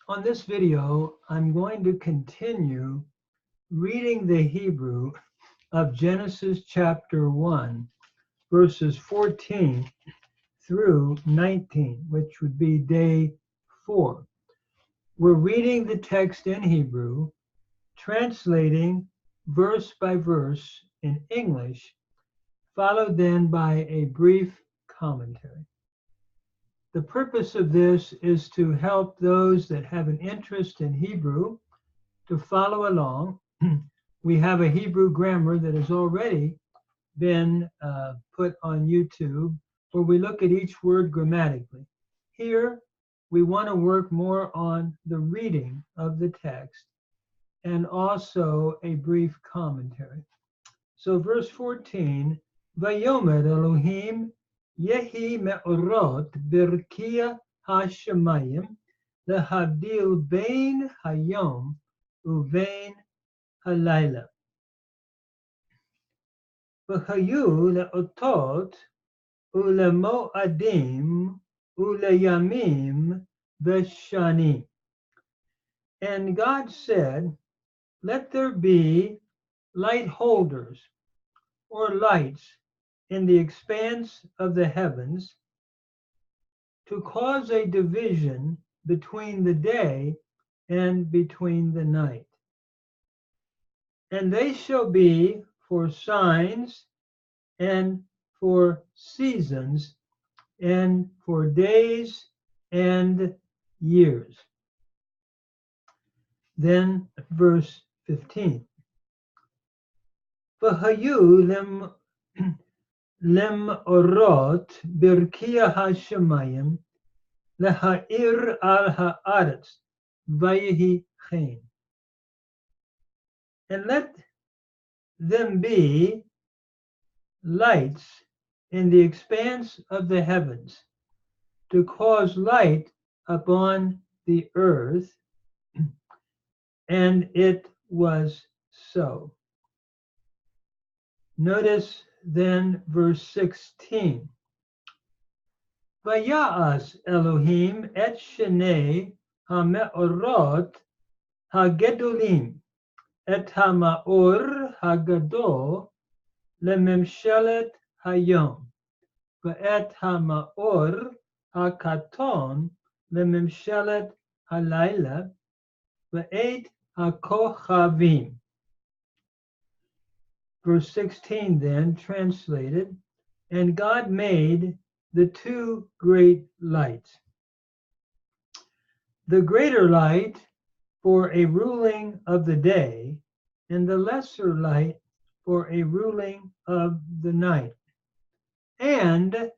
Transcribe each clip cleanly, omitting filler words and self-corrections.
On this video, I'm going to continue reading the Hebrew of Genesis chapter 1, verses 14 through 19, which would be day 4. We're reading the text in Hebrew, translating verse by verse in English, followed then by a brief commentary. The purpose of this is to help those that have an interest in Hebrew to follow along. We have a Hebrew grammar that has already been put on YouTube where we look at each word grammatically. Here, we want to work more on the reading of the text and also a brief commentary. So verse 14, Vayomer Elohim Yehi me'orot birkia hashemayim lehavdil bein hayom uvein halayla. V'hayu le'otot ulemoadim uleyamim v'shani. And God said, let there be light holders or lights in the expanse of the heavens to cause a division between the day and between the night. And they shall be for signs and for seasons and for days and years. Then verse 15. V'hayu lem orot birkia hashemayim leha'ir al ha'aretz vayehi chen. And let them be lights in the expanse of the heavens to cause light upon the earth, and it was so. Notice then verse 16. Vaya'as Elohim et shenei ha'me'orot ha'gedolim et ha'ma'or ha'gadol lememshelet hayom ve'et ha'ma'or ha'katon lememshelet halayla ve'et ha'kochavim. Verse 16 then translated, and God made the two great lights. The greater light for a ruling of the day, and the lesser light for a ruling of the night, and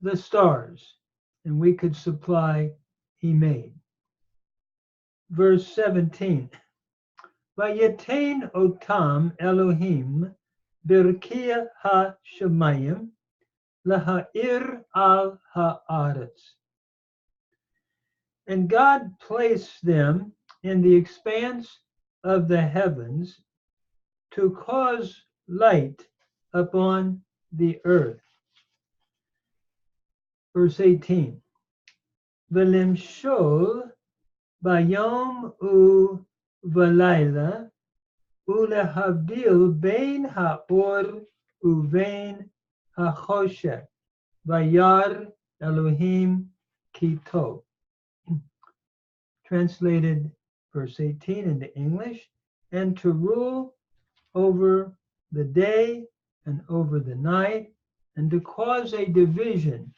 the stars, and we could supply he made. Verse 17. Vayetain otam Elohim birkia ha-shemayim laha'ir al ha'aretz. And God placed them in the expanse of the heavens to cause light upon the earth. Verse 18. V'limshol bayom v'layla ulehavdil bein ha'or uvein ha'choshek vayar Elohim kito. Translated verse 18 into English, and to rule over the day and over the night, and to cause a division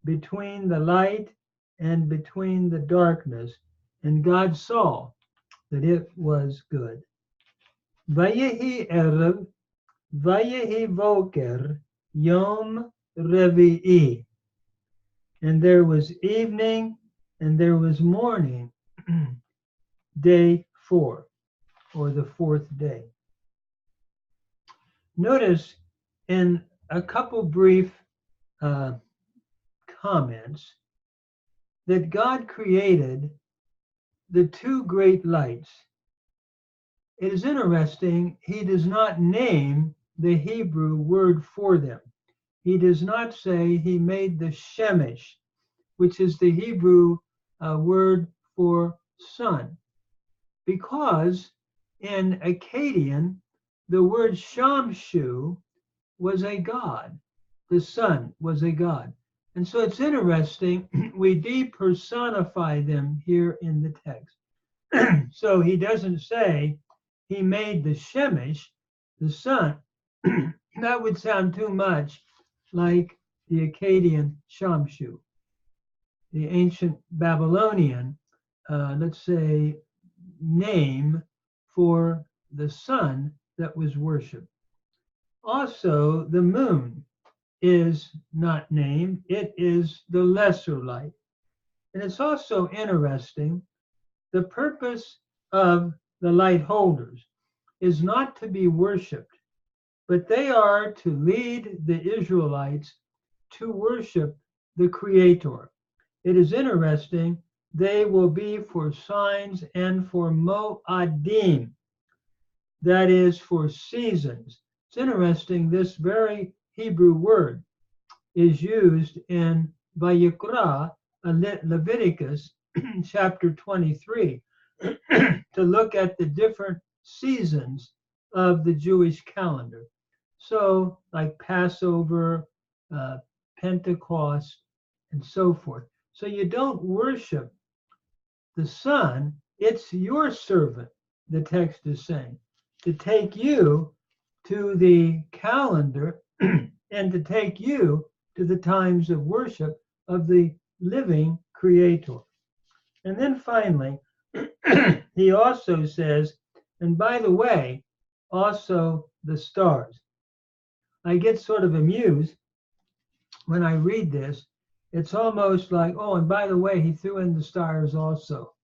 between the light and between the darkness. And God saw that it was good. Vayehi erev, vayehi voker, yom revi'i. And there was evening, and there was morning, day 4, or the 4th day. Notice in a couple brief comments that God created the two great lights. It is interesting, he does not name the Hebrew word for them. He does not say he made the shemesh, which is the Hebrew word for sun, because in Akkadian, the word Shamshu was a god. The sun was a god. And so it's interesting, we depersonify them here in the text. So he doesn't say he made the Shemesh, the sun. That would sound too much like the Akkadian Shamshu, the ancient Babylonian, let's say, name for the sun that was worshipped. Also, the moon is not named, it is the lesser light. And it's also interesting, the purpose of the light holders is not to be worshiped, but they are to lead the Israelites to worship the Creator. It is interesting, they will be for signs and for mo'adim, that is for seasons. It's interesting, this very Hebrew word is used in Vayikra, Leviticus chapter 23, to look at the different seasons of the Jewish calendar. So, like Passover, Pentecost, and so forth. So you don't worship the sun, it's your servant, the text is saying, to take you to the calendar and to take you to the times of worship of the living Creator. And then finally, he also says, and by the way, also the stars. I get sort of amused when I read this. It's almost like, oh, and by the way, he threw in the stars also.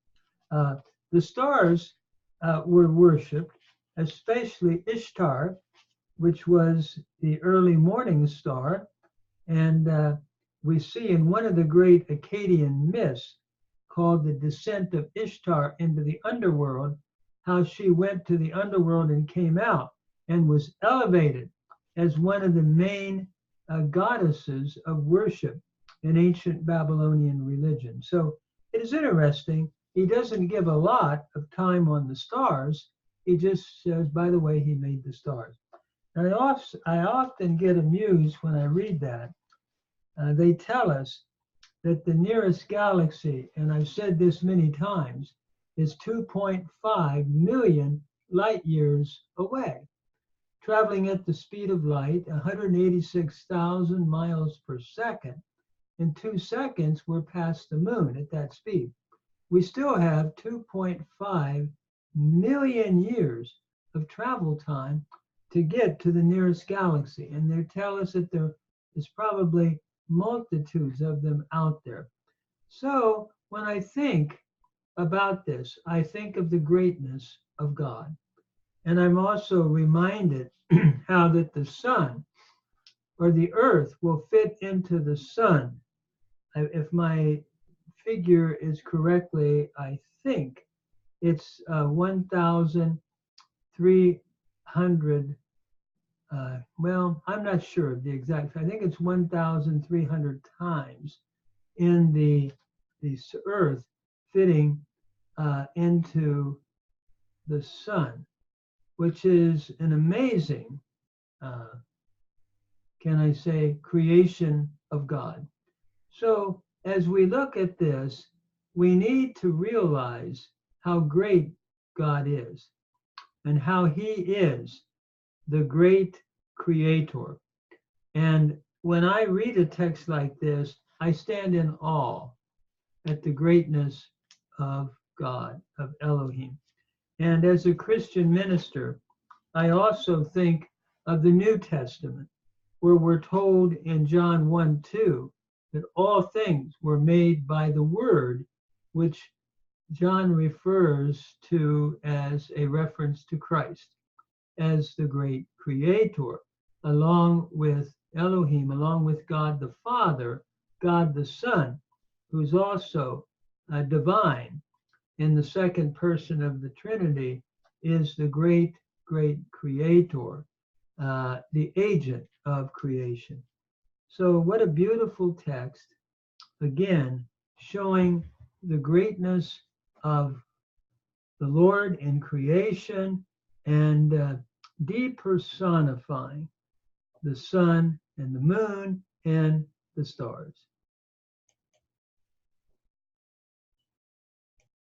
The stars were worshipped, especially Ishtar, which was the early morning star. And we see in one of the great Akkadian myths called The Descent of Ishtar into the Underworld, how she went to the underworld and came out and was elevated as one of the main goddesses of worship in ancient Babylonian religion. So it is interesting. He doesn't give a lot of time on the stars. He just says, by the way, he made the stars. And I often get amused when I read that. They tell us that the nearest galaxy, and I've said this many times, is 2.5 million light years away, traveling at the speed of light, 186,000 miles per second. In 2 seconds, we're past the moon at that speed. We still have 2.5 million years of travel time to get to the nearest galaxy. And they tell us that there is probably multitudes of them out there. So when I think about this, I think of the greatness of God. And I'm also reminded how that the sun or the earth will fit into the sun. If my figure is correctly, I think it's 1,300. Well, I'm not sure of the exact. I think it's 1,300 times in the earth fitting into the sun, which is an amazing, can I say, creation of God. So as we look at this, we need to realize how great God is and how he is the great creator. And when I read a text like this, I stand in awe at the greatness of God, of Elohim. And as a Christian minister, I also think of the New Testament, where we're told in John 1:2 that all things were made by the Word, which John refers to as a reference to Christ as the great creator, along with Elohim, along with God the Father, God the Son, who's also divine in the second person of the Trinity, is the great, great creator, the agent of creation. So what a beautiful text, again, showing the greatness of the Lord in creation and depersonifying the sun and the moon and the stars.